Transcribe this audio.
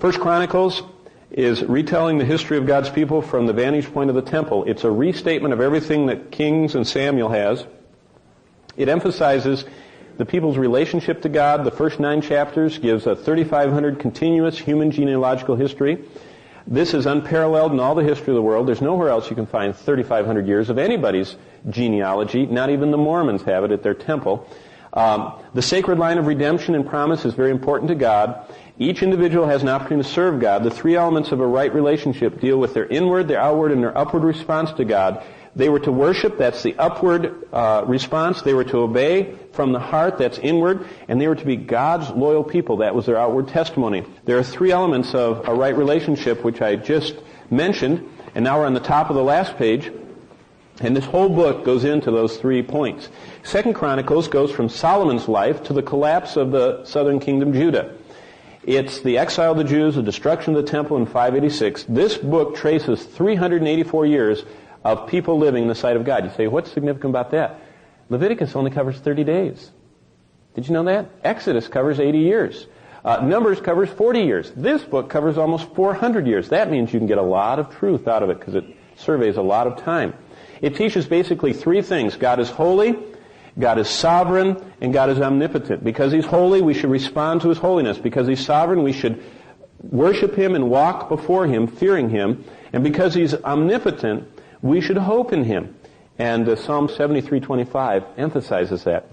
First Chronicles is retelling the history of God's people from the vantage point of the temple. It's a restatement of everything that Kings and Samuel has. It emphasizes the people's relationship to God. The first 9 chapters gives a 3,500 continuous human genealogical history. This is unparalleled in all the history of the world. There's nowhere else you can find 3,500 years of anybody's genealogy. Not even the Mormons have it at their temple. The sacred line of redemption and promise is very important to God. Each individual has an opportunity to serve God. The 3 elements of a right relationship deal with their inward, their outward, and their upward response to God. They were to worship, that's the upward response. They were to obey from the heart, that's inward. And they were to be God's loyal people, that was their outward testimony. There are 3 elements of a right relationship, which I just mentioned. And now we're on the top of the last page. And this whole book goes into those 3 points. Second Chronicles goes from Solomon's life to the collapse of the southern kingdom, Judah. It's the exile of the Jews, the destruction of the temple in 586. This book traces 384 years of people living in the sight of God. You say, what's significant about that? Leviticus only covers 30 days. Did you know that? Exodus covers 80 years. Numbers covers 40 years. This book covers almost 400 years. That means you can get a lot of truth out of it because it surveys a lot of time. It teaches basically 3 things. God is holy, God is sovereign, and God is omnipotent. Because He's holy, we should respond to His holiness. Because He's sovereign, we should worship Him and walk before Him, fearing Him. And because He's omnipotent, we should hope in Him. And Psalm 73:25 emphasizes that.